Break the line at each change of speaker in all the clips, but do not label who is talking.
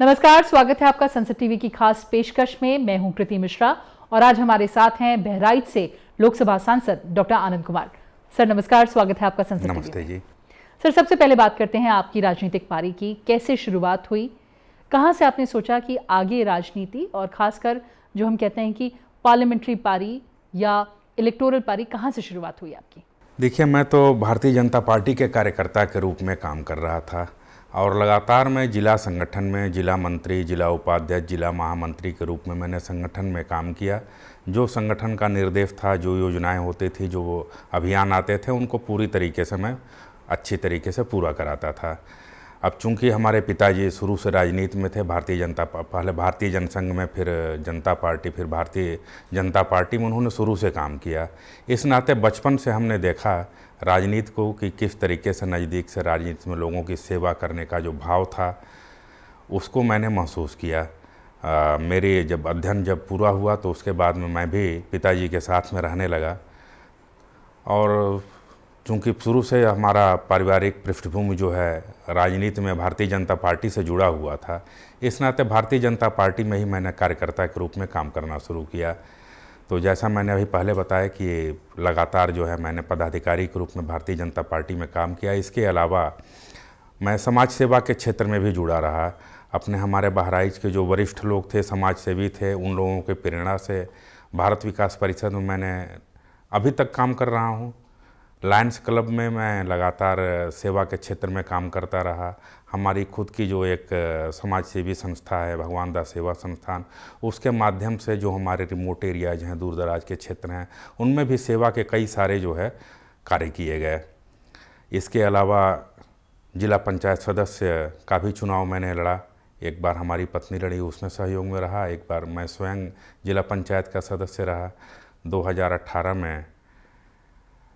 नमस्कार, स्वागत है आपका संसद टीवी की खास पेशकश में। मैं हूं कृति मिश्रा और आज हमारे साथ हैं बहराइच से लोकसभा सांसद डॉक्टर आनंद कुमार। सर नमस्कार, स्वागत है आपका संसद टीवी में।
नमस्ते जी।
सर सबसे पहले बात करते हैं आपकी राजनीतिक पारी की। कैसे शुरुआत हुई, कहां से आपने सोचा कि आगे राजनीति और खासकर जो हम कहते हैं कि पार्लियामेंट्री पारी या इलेक्टोरल पारी, कहां से शुरुआत हुई आपकी?
देखिए, मैं तो भारतीय जनता पार्टी के कार्यकर्ता के रूप में काम कर रहा था और लगातार मैं जिला संगठन में जिला मंत्री, जिला उपाध्यक्ष, जिला महामंत्री के रूप में मैंने संगठन में काम किया। जो संगठन का निर्देश था, जो योजनाएं होती थी, जो अभियान आते थे, उनको पूरी तरीके से मैं अच्छी तरीके से पूरा कराता था। अब चूंकि हमारे पिताजी शुरू से राजनीति में थे, पहले भारतीय जनसंघ में, फिर जनता पार्टी, फिर भारतीय जनता पार्टी में उन्होंने शुरू से काम किया। इस नाते बचपन से हमने देखा राजनीति को कि किस तरीके से नज़दीक से राजनीति में लोगों की सेवा करने का जो भाव था, उसको मैंने महसूस किया। मेरी जब अध्ययन पूरा हुआ तो उसके बाद में मैं भी पिताजी के साथ में रहने लगा। और चूँकि शुरू से हमारा पारिवारिक पृष्ठभूमि जो है राजनीति में भारतीय जनता पार्टी से जुड़ा हुआ था, इस नाते भारतीय जनता पार्टी में ही मैंने कार्यकर्ता के रूप में काम करना शुरू किया। तो जैसा मैंने अभी पहले बताया कि लगातार जो है मैंने पदाधिकारी के रूप में भारतीय जनता पार्टी में काम किया। इसके अलावा मैं समाज सेवा के क्षेत्र में भी जुड़ा रहा। अपने हमारे बहराइच के जो वरिष्ठ लोग थे, समाज सेवी थे, उन लोगों के प्रेरणा से भारत विकास परिषद में मैंने अभी तक काम कर रहा हूँ। लायंस क्लब में मैं लगातार सेवा के क्षेत्र में काम करता रहा। हमारी खुद की जो एक समाज सेवी संस्था है, भगवान दास सेवा संस्थान, उसके माध्यम से जो हमारे रिमोट एरियाज हैं, दूर दराज के क्षेत्र हैं, उनमें भी सेवा के कई सारे जो है कार्य किए गए। इसके अलावा जिला पंचायत सदस्य का भी चुनाव मैंने लड़ा। एक बार हमारी पत्नी लड़ी, उसमें सहयोग में रहा। एक बार मैं स्वयं जिला पंचायत का सदस्य रहा। 2018 में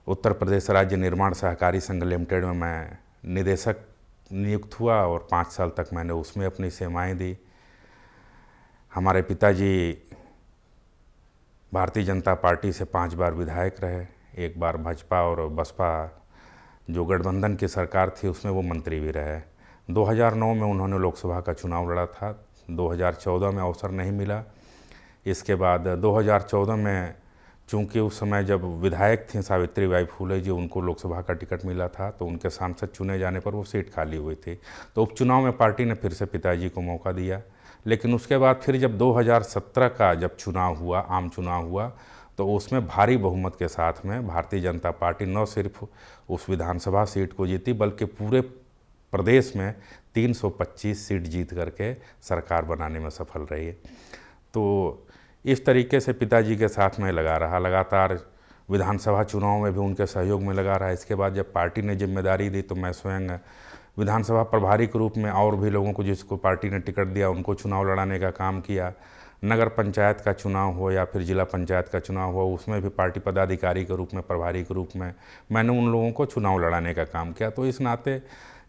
उत्तर प्रदेश राज्य निर्माण सहकारी संघ लिमिटेड में मैं निदेशक नियुक्त हुआ और 5 साल तक मैंने उसमें अपनी सेवाएं दी। हमारे पिताजी भारतीय जनता पार्टी से 5 बार विधायक रहे। एक बार भाजपा और बसपा जो गठबंधन की सरकार थी उसमें वो मंत्री भी रहे। 2009 में उन्होंने लोकसभा का चुनाव लड़ा था। 2014 में अवसर नहीं मिला। इसके बाद 2014 में चूँकि उस समय जब विधायक थी सावित्री बाई फुले जी, उनको लोकसभा का टिकट मिला था, तो उनके सांसद चुने जाने पर वो सीट खाली हुई थी। तो उपचुनाव में पार्टी ने फिर से पिताजी को मौका दिया। लेकिन उसके बाद फिर जब 2017 का जब चुनाव हुआ, आम चुनाव हुआ, तो उसमें भारी बहुमत के साथ में भारतीय जनता पार्टी न सिर्फ उस विधानसभा सीट को जीती, बल्कि पूरे प्रदेश में 325 सीट जीत करके सरकार बनाने में सफल रही। तो इस तरीके से पिताजी के साथ में लगा रहा। लगातार विधानसभा चुनाव में भी उनके सहयोग में लगा रहा। इसके बाद जब पार्टी ने जिम्मेदारी दी तो मैं स्वयं विधानसभा प्रभारी के रूप में और भी लोगों को जिसको पार्टी ने टिकट दिया उनको चुनाव लड़ाने का काम किया। नगर पंचायत का चुनाव हो या फिर जिला पंचायत का चुनाव हो, उसमें भी पार्टी पदाधिकारी के रूप में, प्रभारी के रूप में मैंने उन लोगों को चुनाव लड़ाने का काम किया। तो इस नाते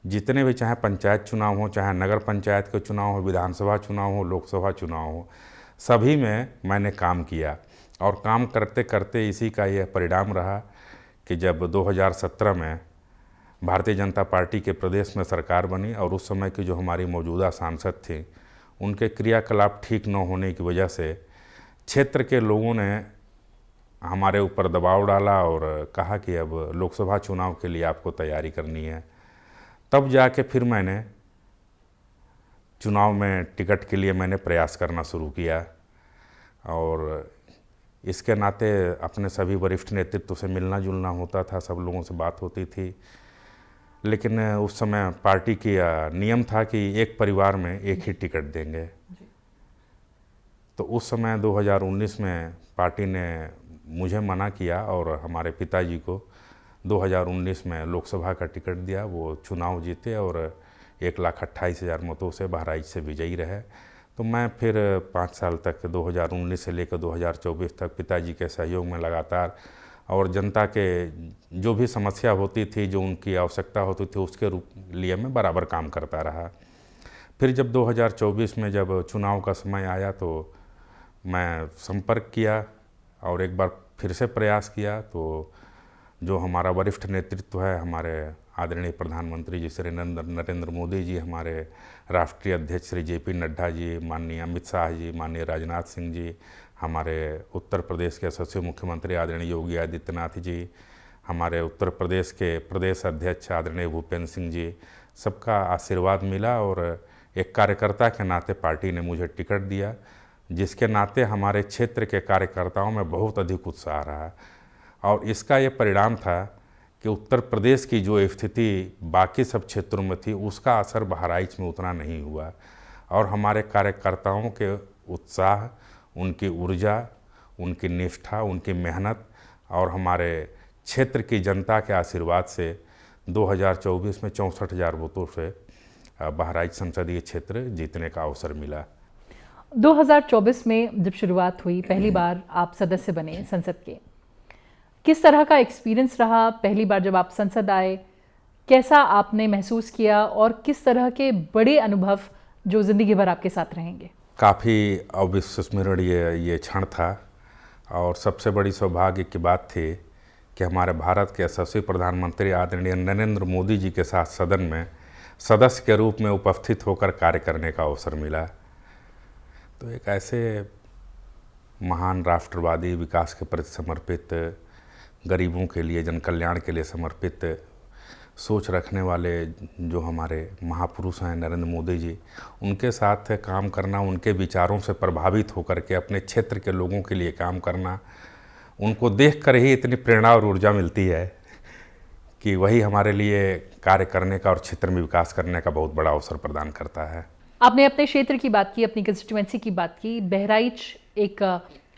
जितने भी, चाहे पंचायत चुनाव हो, चाहे नगर पंचायत के चुनाव हो, विधानसभा चुनाव हो, लोकसभा चुनाव हो, सभी में मैंने काम किया। और काम करते करते इसी का यह परिणाम रहा कि जब 2017 में भारतीय जनता पार्टी के प्रदेश में सरकार बनी और उस समय की जो हमारी मौजूदा सांसद थी, उनके क्रियाकलाप ठीक न होने की वजह से क्षेत्र के लोगों ने हमारे ऊपर दबाव डाला और कहा कि अब लोकसभा चुनाव के लिए आपको तैयारी करनी है। तब जाके फिर मैंने चुनाव में टिकट के लिए मैंने प्रयास करना शुरू किया। और इसके नाते अपने सभी वरिष्ठ नेतृत्व से मिलना जुलना होता था, सब लोगों से बात होती थी। लेकिन उस समय पार्टी की नियम था कि एक परिवार में एक ही टिकट देंगे। तो उस समय 2019 में पार्टी ने मुझे मना किया और हमारे पिताजी को 2019 में लोकसभा का टिकट दिया। वो चुनाव जीते और 1,28,000 मतों से बहराइच से विजयी रहे। तो मैं फिर 5 साल तक 2019 से लेकर 2024 तक पिताजी के सहयोग में लगातार और जनता के जो भी समस्या होती थी, जो उनकी आवश्यकता होती थी, उसके लिए मैं बराबर काम करता रहा। फिर जब 2024 में जब चुनाव का समय आया तो मैं संपर्क किया और एक बार फिर से प्रयास किया। तो जो हमारा वरिष्ठ नेतृत्व है, हमारे आदरणीय प्रधानमंत्री जी श्री नरेंद्र मोदी जी, हमारे राष्ट्रीय अध्यक्ष श्री JP नड्डा जी, माननीय अमित शाह जी, माननीय राजनाथ सिंह जी, हमारे उत्तर प्रदेश के यशस्वी मुख्यमंत्री आदरणीय योगी आदित्यनाथ जी, हमारे उत्तर प्रदेश के प्रदेश अध्यक्ष आदरणीय भूपेंद्र सिंह जी, सबका आशीर्वाद मिला और एक कार्यकर्ता के नाते पार्टी ने मुझे टिकट दिया, जिसके नाते हमारे क्षेत्र के कार्यकर्ताओं में बहुत अधिक उत्साह रहा। और इसका ये परिणाम था कि उत्तर प्रदेश की जो स्थिति बाकी सब क्षेत्रों में थी, उसका असर बहराइच में उतना नहीं हुआ। और हमारे कार्यकर्ताओं के उत्साह, उनकी ऊर्जा, उनकी निष्ठा, उनकी मेहनत और हमारे क्षेत्र की जनता के आशीर्वाद से 2024 में 64,000 वोटों से बहराइच संसदीय क्षेत्र जीतने का अवसर मिला।
2024 में जब शुरुआत हुई, पहली बार आप सदस्य बने संसद के, किस तरह का एक्सपीरियंस रहा? पहली बार जब आप संसद आए, कैसा आपने महसूस किया और किस तरह के बड़े अनुभव जो ज़िंदगी भर आपके साथ रहेंगे?
काफ़ी अविस्मरणीय ये क्षण था और सबसे बड़ी सौभाग्य की बात थी कि हमारे भारत के यशस्वी प्रधानमंत्री आदरणीय नरेंद्र मोदी जी के साथ सदन में सदस्य के रूप में उपस्थित होकर कार्य करने का अवसर मिला। तो एक ऐसे महान राष्ट्रवादी, विकास के प्रति समर्पित, गरीबों के लिए, जन कल्याण के लिए समर्पित सोच रखने वाले जो हमारे महापुरुष हैं नरेंद्र मोदी जी, उनके साथ काम करना, उनके विचारों से प्रभावित होकर के अपने क्षेत्र के लोगों के लिए काम करना, उनको देखकर ही इतनी प्रेरणा और ऊर्जा मिलती है कि वही हमारे लिए कार्य करने का और क्षेत्र में विकास करने का बहुत बड़ा अवसर प्रदान करता है।
आपने अपने क्षेत्र की बात की, अपनी कंस्टिट्यूएंसी की बात की। बहराइच एक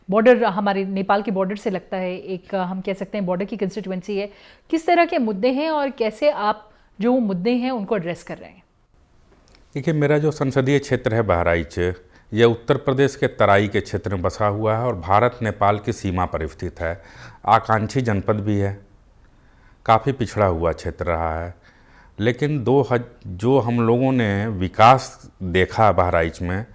बॉर्डर, हमारे नेपाल के बॉर्डर से लगता है, एक हम कह सकते हैं बॉर्डर की कंस्टिट्यूएंसी है। किस तरह के मुद्दे हैं और कैसे आप जो मुद्दे हैं उनको एड्रेस कर रहे हैं?
देखिए, मेरा जो संसदीय क्षेत्र है बहराइच, यह उत्तर प्रदेश के तराई के क्षेत्र में बसा हुआ है और भारत नेपाल की सीमा पर स्थित है। आकांक्षी जनपद भी है, काफ़ी पिछड़ा हुआ क्षेत्र रहा है। लेकिन जो हम लोगों ने विकास देखा बहराइच में,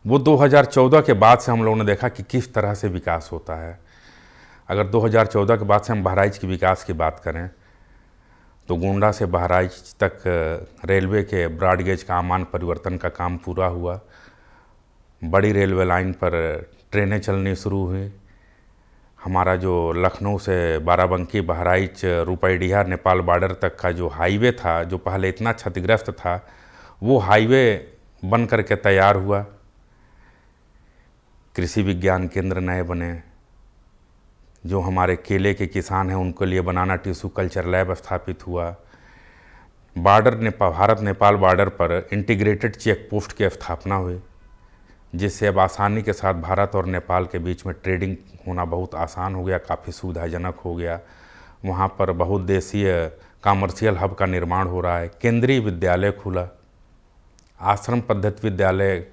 वो 2014 के बाद से हम लोगों ने देखा कि किस तरह से विकास होता है। अगर 2014 के बाद से हम बहराइच की विकास की बात करें तो गोंडा से बहराइच तक रेलवे के ब्रॉड गेज का आमान परिवर्तन का काम पूरा हुआ। बड़ी रेलवे लाइन पर ट्रेनें चलनी शुरू हुई। हमारा जो लखनऊ से बाराबंकी, बहराइच, रुपईडीहा, नेपाल बॉर्डर तक का जो हाईवे था, जो पहले इतना क्षतिग्रस्त था, वो हाईवे बन करके तैयार हुआ। कृषि विज्ञान केंद्र नए बने। जो हमारे केले के किसान हैं उनके लिए बनाना टिश्यू कल्चर लैब स्थापित हुआ। भारत नेपाल बॉर्डर पर इंटीग्रेटेड चेक पोस्ट की स्थापना हुई, जिससे अब आसानी के साथ भारत और नेपाल के बीच में ट्रेडिंग होना बहुत आसान हो गया, काफ़ी सुविधाजनक हो गया। वहाँ पर बहुउद्देशीय कॉमर्शियल हब का निर्माण हो रहा है। केंद्रीय विद्यालय खुला, आश्रम पद्धति विद्यालय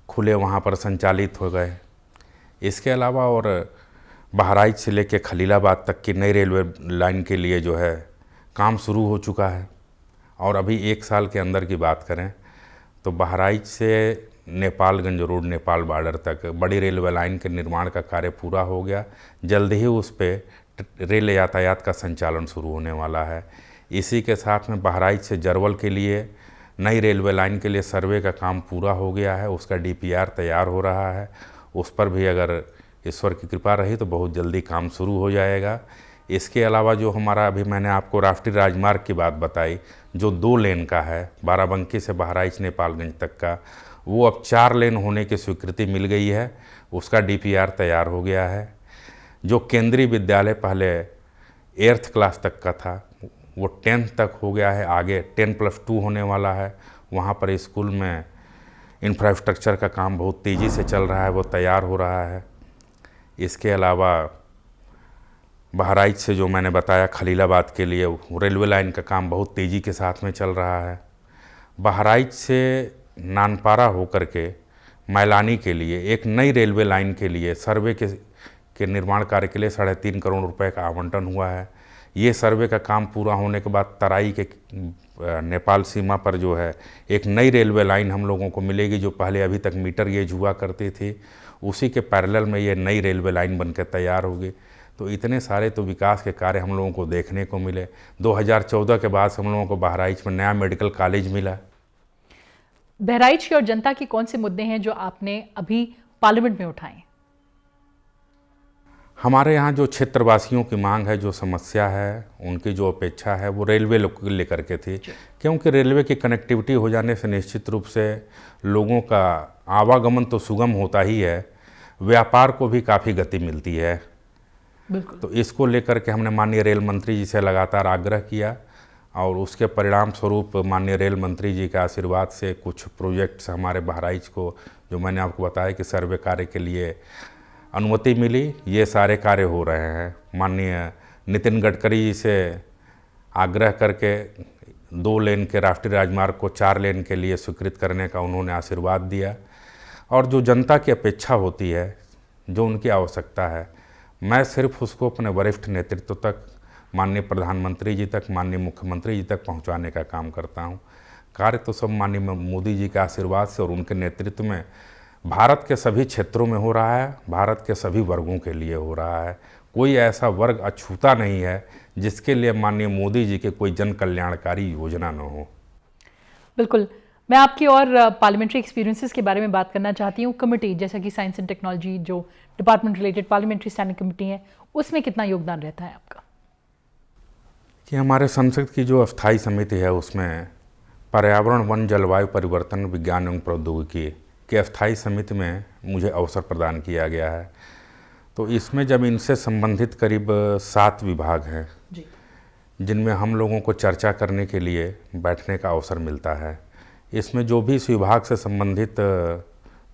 खुले, वहाँ पर संचालित हो गए। इसके अलावा और बहराइच से लेकर खलीलाबाद तक की नई रेलवे लाइन के लिए जो है काम शुरू हो चुका है। और अभी 1 साल के अंदर की बात करें तो बहराइच से नेपालगंज रोड, नेपाल बॉर्डर तक बड़ी रेलवे लाइन के निर्माण का कार्य पूरा हो गया। जल्द ही उस पर रेल यातायात का संचालन शुरू होने वाला है। इसी के साथ में बहराइच से जरवल के लिए नई रेलवे लाइन के लिए सर्वे का काम पूरा हो गया है। उसका DPR तैयार हो रहा है। उस पर भी अगर ईश्वर की कृपा रही तो बहुत जल्दी काम शुरू हो जाएगा। इसके अलावा जो हमारा, अभी मैंने आपको राष्ट्रीय राजमार्ग की बात बताई, जो 2 लेन का है बाराबंकी से बहराइच नेपालगंज तक का, वो अब 4 लेन होने की स्वीकृति मिल गई है। उसका DPR तैयार हो गया है। जो केंद्रीय विद्यालय पहले 8th क्लास तक का था, वो 10th तक हो गया है। आगे 10+2 होने वाला है। वहाँ पर स्कूल में इंफ्रास्ट्रक्चर का काम बहुत तेज़ी से चल रहा है, वो तैयार हो रहा है। इसके अलावा बहराइच से जो मैंने बताया खलीलाबाद के लिए रेलवे लाइन का काम बहुत तेज़ी के साथ में चल रहा है। बहराइच से नानपारा होकर के मैलानी के लिए एक नई रेलवे लाइन के लिए सर्वे के निर्माण कार्य के लिए 3.5 करोड़ रुपए का आवंटन हुआ है। ये सर्वे का काम पूरा होने के बाद तराई के नेपाल सीमा पर जो है एक नई रेलवे लाइन हम लोगों को मिलेगी, जो पहले अभी तक मीटर गेज हुआ करती थी। उसी के पैरेलल में ये नई रेलवे लाइन बनकर तैयार होगी। तो इतने सारे तो विकास के कार्य हम लोगों को देखने को मिले। 2014 के बाद से हम लोगों को बहराइच में नया मेडिकल कॉलेज मिला।
बहराइच की और जनता के कौन से मुद्दे हैं जो आपने अभी पार्लियामेंट में उठाए?
हमारे यहाँ जो क्षेत्रवासियों की मांग है, जो समस्या है, उनकी जो अपेक्षा है, वो रेलवे को लेकर के थी। क्योंकि रेलवे की कनेक्टिविटी हो जाने से निश्चित रूप से लोगों का आवागमन तो सुगम होता ही है, व्यापार को भी काफ़ी गति मिलती है।
बिल्कुल।
तो इसको लेकर के हमने माननीय रेल मंत्री जी से लगातार आग्रह किया और उसके परिणाम स्वरूप माननीय रेल मंत्री जी के आशीर्वाद से कुछ प्रोजेक्ट्स हमारे बहराइच को, जो मैंने आपको बताया कि सर्वे कार्य के लिए अनुमति मिली, ये सारे कार्य हो रहे हैं। माननीय नितिन गडकरी जी से आग्रह करके 2 लेन के राष्ट्रीय राजमार्ग को 4 लेन के लिए स्वीकृत करने का उन्होंने आशीर्वाद दिया। और जो जनता की अपेक्षा होती है, जो उनकी आवश्यकता है, मैं सिर्फ उसको अपने वरिष्ठ नेतृत्व तक, माननीय प्रधानमंत्री जी तक, माननीय मुख्यमंत्री जी तक पहुंचाने का काम करता हूं। कार्य तो सब माननीय मोदी जी के आशीर्वाद से और उनके नेतृत्व में भारत के सभी क्षेत्रों में हो रहा है, भारत के सभी वर्गों के लिए हो रहा है। कोई ऐसा वर्ग अछूता नहीं है जिसके लिए माननीय मोदी जी के कोई जन कल्याणकारी योजना न हो।
बिल्कुल। मैं आपकी और पार्लियामेंट्री एक्सपीरियंसेस के बारे में बात करना चाहती हूँ। कमेटी जैसा कि साइंस एंड टेक्नोलॉजी, जो department related parliamentary standing committee है, उसमें कितना योगदान रहता है आपका?
कि हमारे संसद की जो अस्थायी समिति है, उसमें पर्यावरण, वन, जलवायु परिवर्तन, विज्ञान एवं प्रौद्योगिकी की अस्थायी समिति में मुझे अवसर प्रदान किया गया है। तो इसमें जब इनसे संबंधित करीब 7 विभाग हैं जिनमें हम लोगों को चर्चा करने के लिए बैठने का अवसर मिलता है। इसमें जो भी इस विभाग से संबंधित,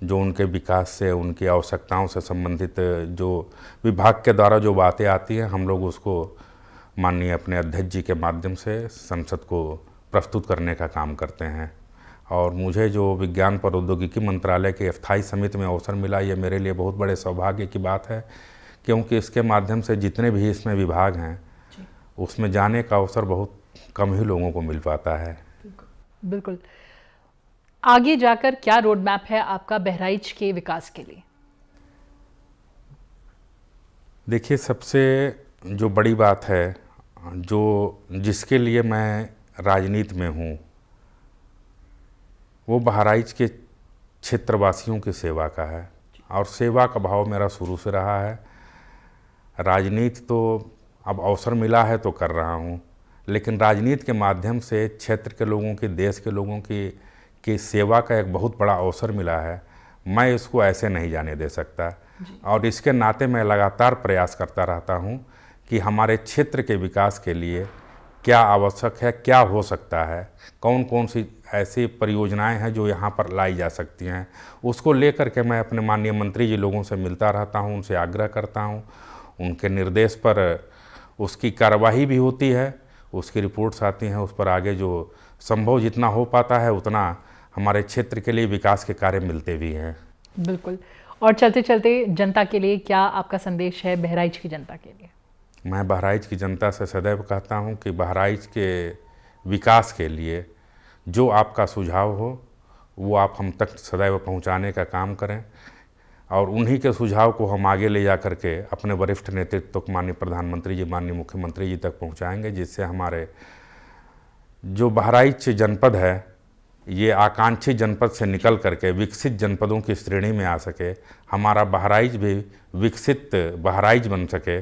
जो उनके विकास से, उनकी आवश्यकताओं से संबंधित जो विभाग के द्वारा जो बातें आती हैं, हम लोग उसको माननीय अपने अध्यक्ष जी के माध्यम से संसद को प्रस्तुत करने का काम करते हैं। और मुझे जो विज्ञान प्रौद्योगिकी मंत्रालय के अस्थायी समिति में अवसर मिला, ये मेरे लिए बहुत बड़े सौभाग्य की बात है, क्योंकि इसके माध्यम से जितने भी इसमें विभाग हैं उसमें जाने का अवसर बहुत कम ही लोगों को मिल पाता है।
बिल्कुल। आगे जाकर क्या रोड मैप है आपका बहराइच के विकास के लिए?
देखिए, सबसे जो बड़ी बात है, जो जिसके लिए मैं राजनीति में हूँ, वो बहराइच के क्षेत्रवासियों की सेवा का है। और सेवा का भाव मेरा शुरू से रहा है। राजनीति तो अब अवसर मिला है तो कर रहा हूँ, लेकिन राजनीति के माध्यम से क्षेत्र के लोगों की, देश के लोगों की सेवा का एक बहुत बड़ा अवसर मिला है। मैं इसको ऐसे नहीं जाने दे सकता और इसके नाते मैं लगातार प्रयास करता रहता हूँ कि हमारे क्षेत्र के विकास के लिए क्या आवश्यक है, क्या हो सकता है, कौन कौन सी ऐसी परियोजनाएं हैं जो यहाँ पर लाई जा सकती हैं, उसको लेकर के मैं अपने माननीय मंत्री जी लोगों से मिलता रहता हूँ, उनसे आग्रह करता हूँ। उनके निर्देश पर उसकी कार्यवाही भी होती है, उसकी रिपोर्ट्स आती हैं, उस पर आगे जो संभव जितना हो पाता है उतना हमारे क्षेत्र के लिए विकास के कार्य मिलते भी हैं।
बिल्कुल। और चलते चलते जनता के लिए क्या आपका संदेश है बहराइच की जनता के लिए?
मैं बहराइच की जनता से सदैव कहता हूं कि बहराइच के विकास के लिए जो आपका सुझाव हो वो आप हम तक सदैव पहुंचाने का काम करें और उन्हीं के सुझाव को हम आगे ले जा करके अपने वरिष्ठ नेतृत्व को, माननीय प्रधानमंत्री जी, माननीय मुख्यमंत्री जी तक पहुंचाएंगे, जिससे हमारे जो बहराइच जनपद है ये आकांक्षी जनपद से निकल करके विकसित जनपदों की श्रेणी में आ सके, हमारा बहराइच भी विकसित बहराइच बन सके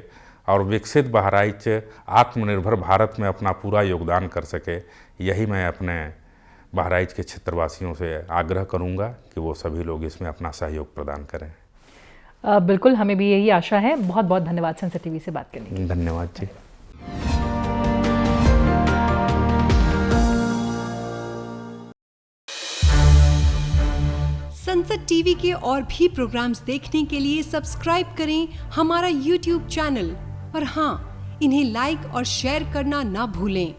और विकसित बहराइच आत्मनिर्भर भारत में अपना पूरा योगदान कर सके। यही मैं अपने बहराइच के क्षेत्रवासियों से आग्रह करूंगा कि वो सभी लोग इसमें अपना सहयोग प्रदान करें।
बिल्कुल, हमें भी यही आशा है। बहुत बहुत धन्यवाद संसद टीवी से बात करने के लिए।
धन्यवाद जी।
संसद टीवी के और भी प्रोग्राम्स देखने के लिए सब्सक्राइब करें हमारा YouTube चैनल और हाँ, इन्हें लाइक और शेयर करना ना भूलें।